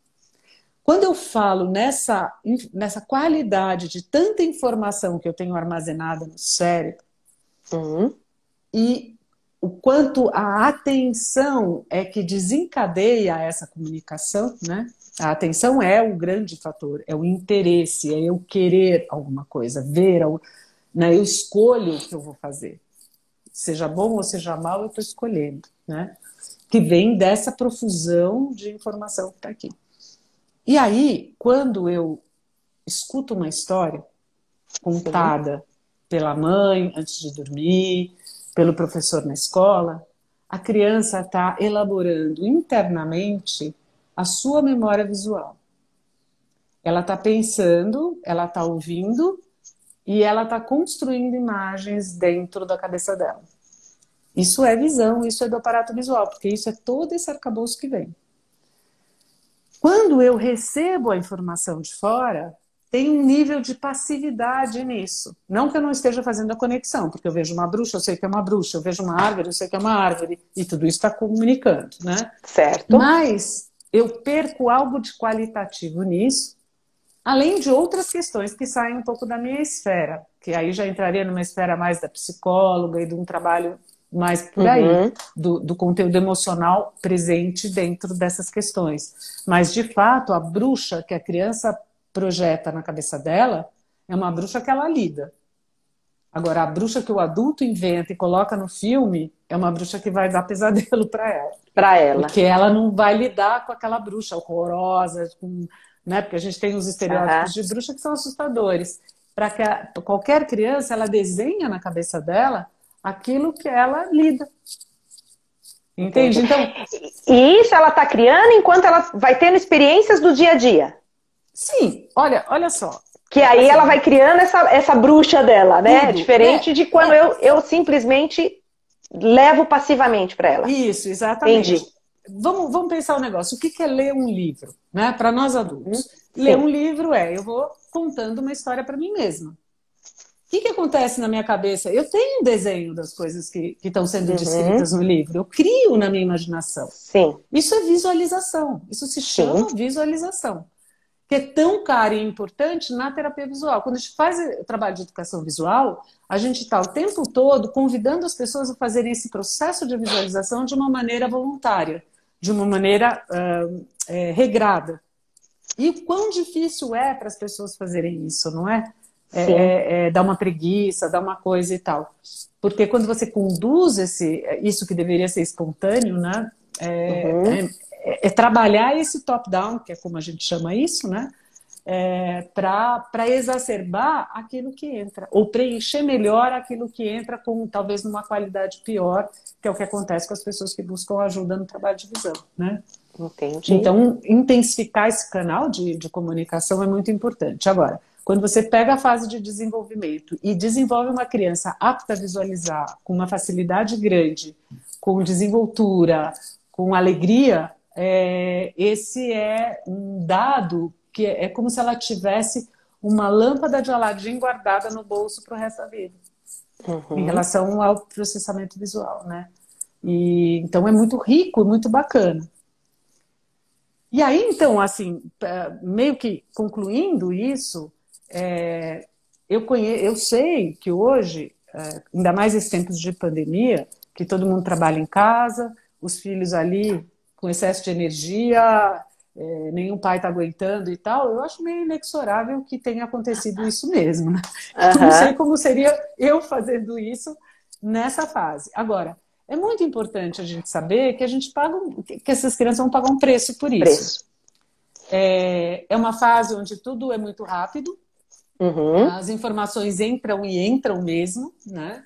Quando eu falo nessa qualidade de tanta informação que eu tenho armazenada no cérebro, e o quanto a atenção é que desencadeia essa comunicação, né? A atenção é o grande fator, é o interesse, é eu querer alguma coisa, ver, né? Eu escolho o que eu vou fazer. Seja bom ou seja mal, eu estou escolhendo, né? Que vem dessa profusão de informação que está aqui. E aí, quando eu escuto uma história contada pela mãe antes de dormir, pelo professor na escola, a criança está elaborando internamente a sua memória visual. Ela está pensando, ela está ouvindo e ela está construindo imagens dentro da cabeça dela. Isso é visão, isso é do aparato visual, porque isso é todo esse arcabouço que vem. Quando eu recebo a informação de fora, tem um nível de passividade nisso. Não que eu não esteja fazendo a conexão, porque eu vejo uma bruxa, eu sei que é uma bruxa, eu vejo uma árvore, eu sei que é uma árvore, e tudo isso está comunicando, né? Certo. Mas eu perco algo de qualitativo nisso, além de outras questões que saem um pouco da minha esfera, que aí já entraria numa esfera mais da psicóloga e de um trabalho mais por aí, do conteúdo emocional presente dentro dessas questões. Mas, de fato, a bruxa que a criança projeta na cabeça dela é uma bruxa que ela lida. Agora, a bruxa que o adulto inventa e coloca no filme é uma bruxa que vai dar pesadelo para ela. Para ela. Porque ela não vai lidar com aquela bruxa horrorosa, né? Porque a gente tem os estereótipos de bruxa que são assustadores. Para que qualquer criança, ela desenha na cabeça dela aquilo que ela lida. Entende? Então, e isso ela está criando enquanto ela vai tendo experiências do dia a dia. Sim, olha só. Que aí ela vai criando essa bruxa dela, né? Tudo. Diferente de quando eu simplesmente levo passivamente para ela. Isso, exatamente. Entendi. Vamos pensar um negócio. O que é ler um livro, né? Para nós adultos. Ler um livro eu vou contando uma história para mim mesma. O que acontece na minha cabeça? Eu tenho um desenho das coisas que estão sendo descritas no livro. Eu crio na minha imaginação. Sim. Isso é visualização. Isso se chama visualização. Que é tão cara e importante na terapia visual. Quando a gente faz o trabalho de educação visual, a gente está o tempo todo convidando as pessoas a fazerem esse processo de visualização de uma maneira voluntária, de uma maneira regrada. E o quão difícil é para as pessoas fazerem isso, não é? Dá uma preguiça, dá uma coisa e tal. Porque quando você conduz isso que deveria ser espontâneo, né? Trabalhar esse top-down, que é como a gente chama isso, né? Para exacerbar aquilo que entra, ou preencher melhor aquilo que entra com talvez numa qualidade pior, que é o que acontece com as pessoas que buscam ajuda no trabalho de visão, né? Entendi. Então, intensificar esse canal de comunicação é muito importante. Agora, quando você pega a fase de desenvolvimento e desenvolve uma criança apta a visualizar, com uma facilidade grande, com desenvoltura, com alegria, esse é um dado que é como se ela tivesse uma lâmpada de Aladim guardada no bolso para o resto da vida, em relação ao processamento visual, né? Então é muito rico, muito bacana. E aí, então, assim, meio que concluindo isso, eu sei que hoje, ainda mais esses tempos de pandemia, que todo mundo trabalha em casa, os filhos ali com excesso de energia, nenhum pai está aguentando e tal, eu acho meio inexorável que tenha acontecido isso mesmo, né? Eu não sei como seria eu fazendo isso nessa fase. Agora, é muito importante a gente saber que que essas crianças vão pagar um preço por isso. É uma fase onde tudo é muito rápido, as informações entram e entram mesmo, né?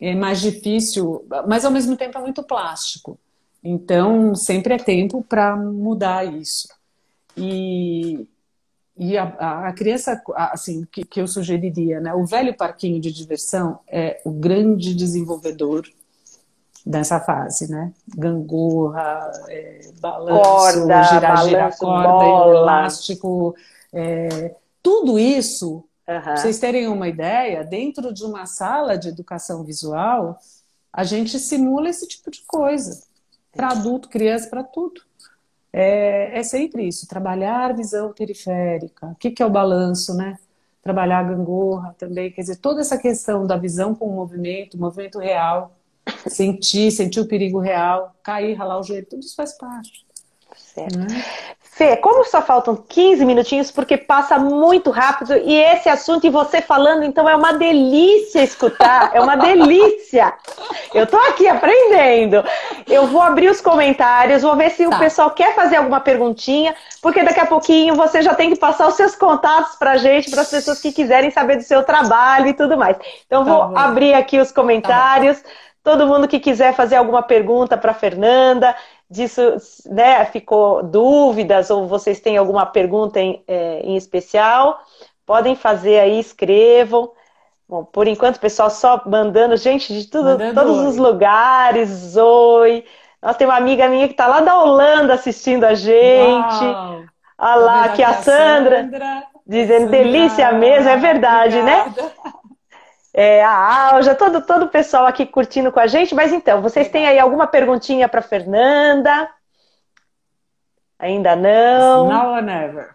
É mais difícil, mas ao mesmo tempo é muito plástico. Então, sempre é tempo para mudar isso. E a criança, assim, que eu sugeriria, né? O velho parquinho de diversão é o grande desenvolvedor dessa fase, né? Gangorra, balanço, gira, corda, bola, elástico, tudo isso, pra vocês terem uma ideia, dentro de uma sala de educação visual, a gente simula esse tipo de coisa. Para adulto, criança, para tudo. É sempre isso, trabalhar visão periférica. O que é o balanço, né? Trabalhar a gangorra também, quer dizer, toda essa questão da visão com o movimento real, sentir o perigo real, cair, ralar o joelho, tudo isso faz parte. Certo. Fê, como só faltam 15 minutinhos, porque passa muito rápido, e esse assunto, e você falando, então é uma delícia escutar, é uma delícia. Eu tô aqui aprendendo. Eu vou abrir os comentários, vou ver se o pessoal quer fazer alguma perguntinha, porque daqui a pouquinho você já tem que passar os seus contatos pra gente, para as pessoas que quiserem saber do seu trabalho e tudo mais. Então vou abrir aqui os comentários. Todo mundo que quiser fazer alguma pergunta para Fernanda, disso, né, ficou dúvidas ou vocês têm alguma pergunta em especial, podem fazer aí, escrevam. Bom, por enquanto o pessoal só mandando gente de todos os lugares. Oi! Nossa, tem uma amiga minha que está lá da Holanda assistindo a gente. Olha lá, aqui a Sandra. Dizendo delícia mesmo, é verdade, obrigada. né? A Alja, todo o pessoal aqui curtindo com a gente. Mas então, vocês têm aí alguma perguntinha para Fernanda? Ainda não? Now or never.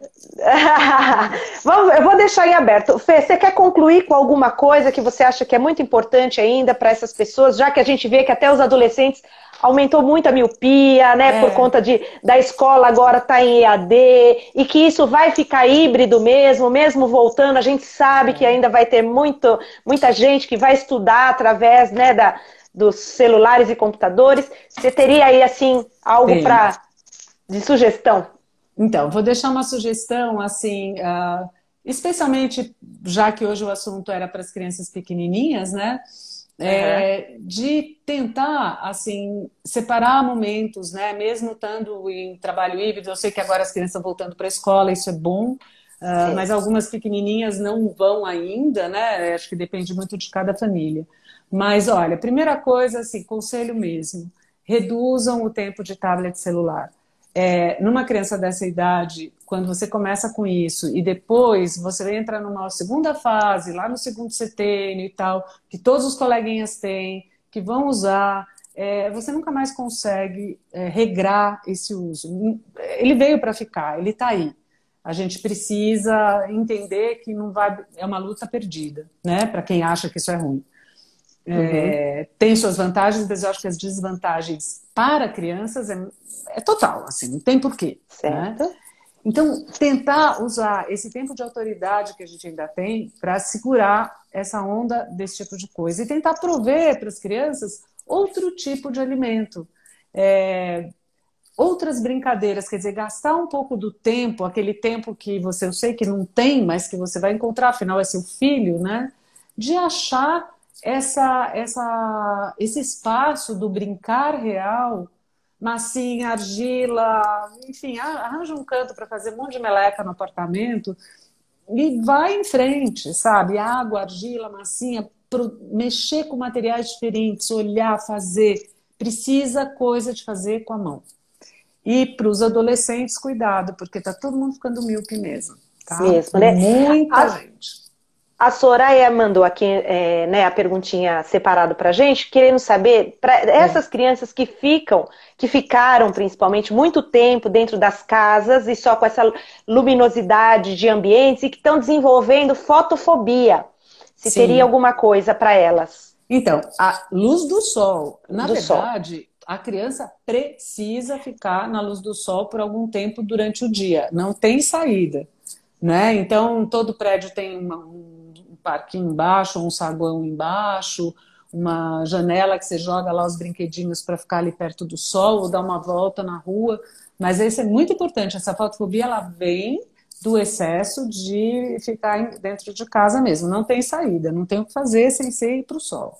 Eu vou deixar em aberto. Fê, você quer concluir com alguma coisa que você acha que é muito importante ainda para essas pessoas, já que a gente vê que até os adolescentes aumentou muito a miopia, né, por conta da escola agora estar em EAD, e que isso vai ficar híbrido mesmo voltando, a gente sabe que ainda vai ter muita gente que vai estudar através, né, dos celulares e computadores. Você teria aí, assim, algo de sugestão? Então, vou deixar uma sugestão, assim, especialmente já que hoje o assunto era para as crianças pequenininhas, né? De tentar, assim, separar momentos, né? Mesmo estando em trabalho híbrido, eu sei que agora as crianças estão voltando para a escola, isso é bom, mas algumas pequenininhas não vão ainda, né? Acho que depende muito de cada família. Mas, olha, primeira coisa, assim, conselho mesmo, reduzam o tempo de tablet celular. Numa criança dessa idade, quando você começa com isso e depois você entra numa segunda fase, lá no segundo setênio e tal, que todos os coleguinhas têm, que vão usar, você nunca mais consegue regrar esse uso. Ele veio para ficar, ele está aí. A gente precisa entender que não vai, é uma luta perdida, né? Para quem acha que isso é ruim. Tem suas vantagens, mas eu acho que as desvantagens para crianças é total, assim, não tem porquê. Certo. Né? Então, tentar usar esse tempo de autoridade que a gente ainda tem para segurar essa onda desse tipo de coisa e tentar prover para as crianças outro tipo de alimento. Outras brincadeiras, quer dizer, gastar um pouco do tempo, aquele tempo que eu sei que não tem, mas que você vai encontrar, afinal é seu filho, né? De achar esse espaço do brincar real, massinha, argila, enfim, arranja um canto para fazer um monte de meleca no apartamento e vai em frente, sabe? Água, argila, massinha, mexer com materiais diferentes, olhar, fazer. Precisa coisa de fazer com a mão. E para os adolescentes, cuidado, porque está todo mundo ficando míope mesmo. Tá? Mesmo, né? Muita gente. A Soraya mandou aqui né, a perguntinha separado para a gente, querendo saber, para essas crianças que ficaram principalmente muito tempo dentro das casas e só com essa luminosidade de ambientes e que estão desenvolvendo fotofobia, se teria alguma coisa para elas? Então, a luz do sol, na verdade, a criança precisa ficar na luz do sol por algum tempo durante o dia, não tem saída, né? Então, todo prédio tem um parquinho embaixo, um saguão embaixo, uma janela que você joga lá os brinquedinhos para ficar ali perto do sol ou dar uma volta na rua. Mas isso é muito importante. Essa fotofobia, ela vem do excesso de ficar dentro de casa mesmo. Não tem saída, não tem o que fazer sem ser ir para o sol.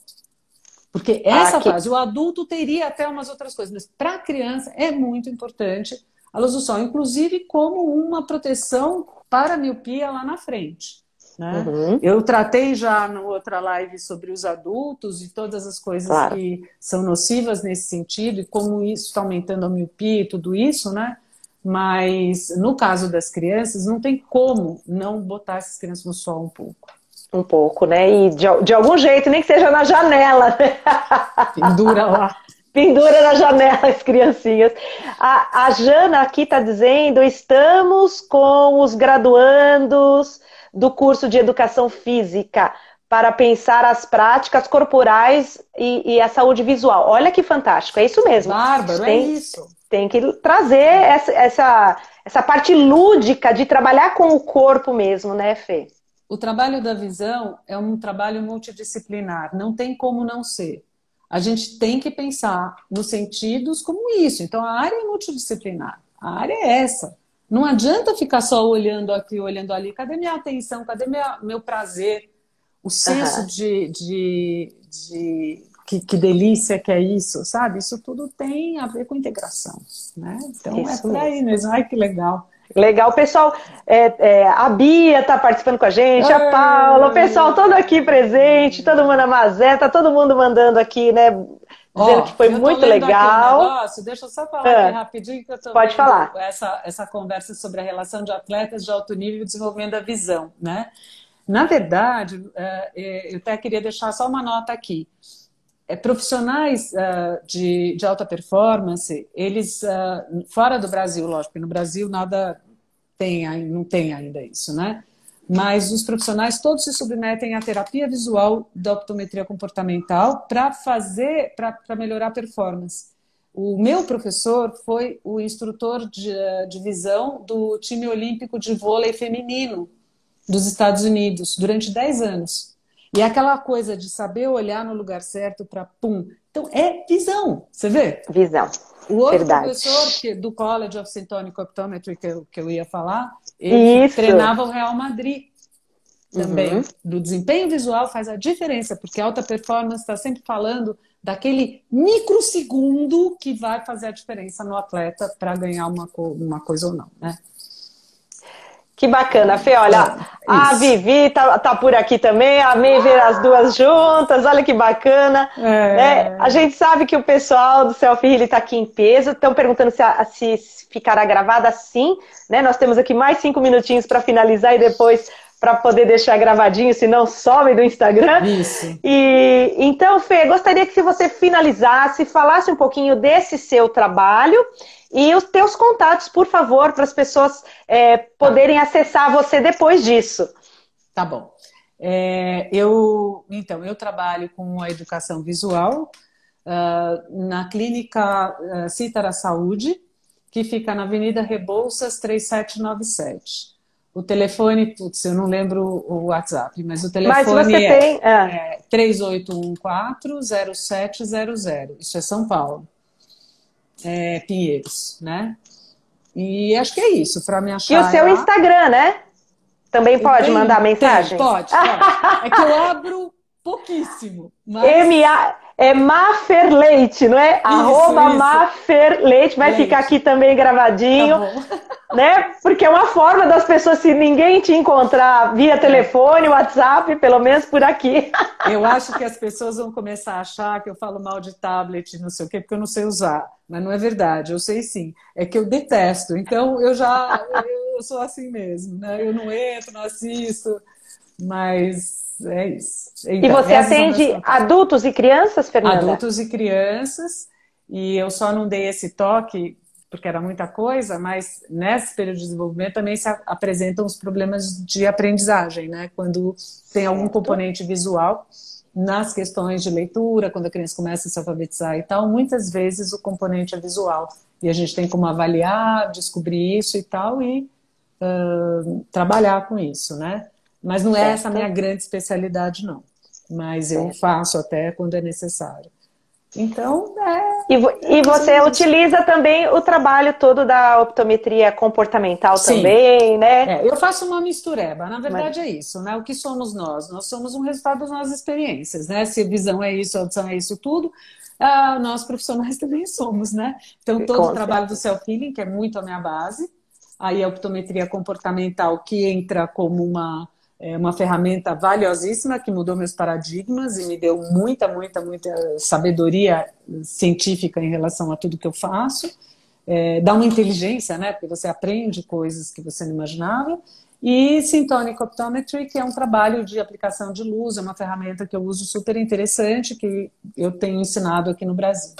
Porque essa fase, o adulto teria até umas outras coisas, mas para a criança é muito importante a luz do sol, inclusive como uma proteção para a miopia lá na frente. Né? Eu tratei já na outra live sobre os adultos e todas as coisas que são nocivas nesse sentido e como isso está aumentando a miopia e tudo isso, né? Mas no caso das crianças não tem como não botar essas crianças no sol um pouco. Um pouco, né? E de algum jeito, nem que seja na janela, né? Pendura lá. Pendura na janela as criancinhas. A Jana aqui está dizendo, estamos com os graduandos do curso de Educação Física para pensar as práticas corporais e a saúde visual. Olha que fantástico, é isso mesmo. Bárbaro, é isso. Tem que trazer essa parte lúdica de trabalhar com o corpo mesmo, né, Fê? O trabalho da visão é um trabalho multidisciplinar, não tem como não ser. A gente tem que pensar nos sentidos como isso. Então, a área é multidisciplinar. A área é essa. Não adianta ficar só olhando aqui, olhando ali. Cadê minha atenção? Cadê meu prazer? O senso que delícia que é isso, sabe? Isso tudo tem a ver com integração, né? Então, isso por aí mesmo. Ai, que legal. Legal, pessoal. A Bia está participando com a gente, a Paula, o pessoal todo aqui presente, todo mundo, a Mazé, tá todo mundo mandando aqui, né? dizendo que foi muito legal. Negócio, deixa eu só falar aqui rapidinho, que eu estou Pode falar. Essa conversa sobre a relação de atletas de alto nível e o desenvolvimento da visão, né? Na verdade, eu até queria deixar só uma nota aqui. Profissionais de alta performance, eles, fora do Brasil, lógico, porque no Brasil nada não tem ainda isso, né? Mas os profissionais todos se submetem à terapia visual da optometria comportamental para melhorar a performance. O meu professor foi o instrutor de visão do time olímpico de vôlei feminino dos Estados Unidos durante 10 anos. E aquela coisa de saber olhar no lugar certo para pum. Então, é visão, você vê? Visão. O outro Verdade. professor do College of Syntonic Optometry que eu ia falar, ele treinava o Real Madrid também. Do desempenho visual faz a diferença, porque a alta performance está sempre falando daquele microsegundo que vai fazer a diferença no atleta para ganhar uma coisa ou não, né? Que bacana, Fê. Olha, a Vivi tá por aqui também. Amei ver as duas juntas. Olha que bacana. Né? A gente sabe que o pessoal do Selfie Healing está aqui em peso. Estão perguntando se ficará gravada, sim. Né? Nós temos aqui mais 5 minutinhos para finalizar e depois para poder deixar gravadinho, senão some do Instagram. Isso. E então, Fê, gostaria que você finalizasse, falasse um pouquinho desse seu trabalho e os teus contatos, por favor, para as pessoas poderem acessar você depois disso. Tá bom. Eu trabalho com a educação visual na clínica Cítara Saúde, que fica na Avenida Rebouças 3797. O telefone, putz, eu não lembro o WhatsApp, mas o telefone é 3814-0700. Isso é São Paulo. Pinheiros, né? E acho que é isso, para me achar. E o seu Instagram, né? Também pode mandar mensagem? Pode. É que eu abro pouquíssimo. Mas... Maferleite, não é? Isso. Maferleite. Vai ficar aqui também gravadinho. Tá bom. Né? Porque é uma forma das pessoas, se ninguém te encontrar via telefone, WhatsApp, pelo menos por aqui. Eu acho que as pessoas vão começar a achar que eu falo mal de tablet, não sei o quê, porque eu não sei usar. Mas não é verdade, eu sei sim. É que eu detesto. Então eu sou assim mesmo, né? Eu não entro, não assisto, mas é isso. Então, e você atende adultos e crianças, Fernanda? Adultos e crianças, e eu só não dei esse toque porque era muita coisa, mas nesse período de desenvolvimento também se apresentam os problemas de aprendizagem, né? Quando tem algum componente visual nas questões de leitura, quando a criança começa a se alfabetizar e tal, muitas vezes o componente é visual. E a gente tem como avaliar, descobrir isso e tal, e trabalhar com isso, né? Mas não é essa a minha grande especialidade, não. Mas eu faço até quando é necessário. Então, E você utiliza também o trabalho todo da optometria comportamental também, né? Eu faço uma mistureba. Na verdade é isso, né? O que somos nós? Nós somos um resultado das nossas experiências, né? Se a visão é isso, a audição é isso tudo, nós profissionais também somos, né? Então, todo o trabalho do Self-Healing, que é muito a minha base, aí a optometria comportamental, que entra como uma ferramenta valiosíssima que mudou meus paradigmas e me deu muita sabedoria científica em relação a tudo que eu faço. Dá uma inteligência, né? Porque você aprende coisas que você não imaginava. E Syntonic Optometry, que é um trabalho de aplicação de luz, é uma ferramenta que eu uso super interessante, que eu tenho ensinado aqui no Brasil.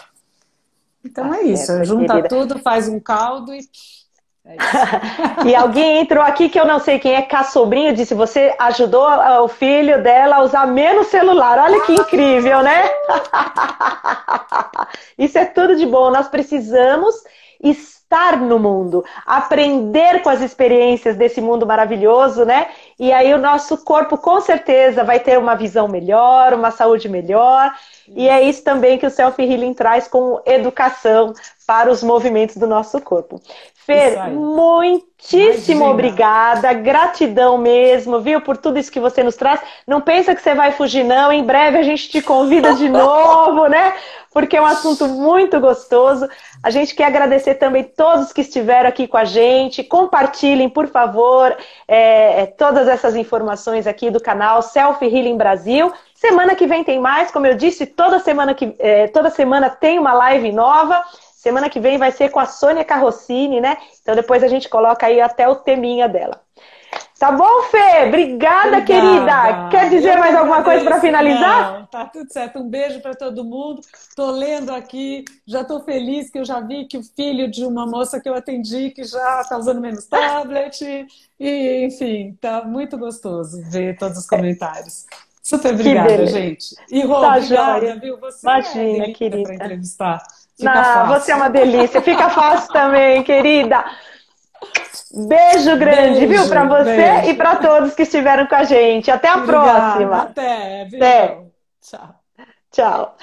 Então é isso, junta tudo, faz um caldo e... E alguém entrou aqui que eu não sei quem é, Sobrinho, disse: você ajudou o filho dela a usar menos celular. Olha que incrível, né? Isso é tudo de bom. Nós precisamos estar no mundo, aprender com as experiências desse mundo maravilhoso, né? E aí o nosso corpo com certeza vai ter uma visão melhor, uma saúde melhor. E é isso também que o Self Healing traz com educação para os movimentos do nosso corpo. Fer, aí. muitíssimo Imagina. obrigada, gratidão mesmo, viu, por tudo isso que você nos traz. Não pensa que você vai fugir, não. Em breve a gente te convida de novo, né? Porque é um assunto muito gostoso. A gente quer agradecer também todos que estiveram aqui com a gente. Compartilhem, por favor, todas essas informações aqui do canal Self Healing Brasil. Semana que vem tem mais, como eu disse, toda semana tem uma live nova. Semana que vem vai ser com a Sônia Carrossini, né? Então depois a gente coloca aí até o teminha dela. Tá bom, Fê? Obrigada, querida. Quer dizer mais alguma coisa para finalizar? Não, tá tudo certo. Um beijo para todo mundo. Tô lendo aqui, já tô feliz que eu já vi que o filho de uma moça que eu atendi que já tá usando menos tablet. E, enfim, tá muito gostoso ver todos os comentários. Super obrigada, gente. E Rô, Tá obrigada, joia. viu? Você Imagina, é delícia querida. para entrevistar. Fica Não, fácil. você é uma delícia. Fica fácil também, querida. Beijo grande, viu, para você beijo. e para todos que estiveram com a gente. Até a Obrigada. próxima. Até. Beijão. Tchau. Tchau.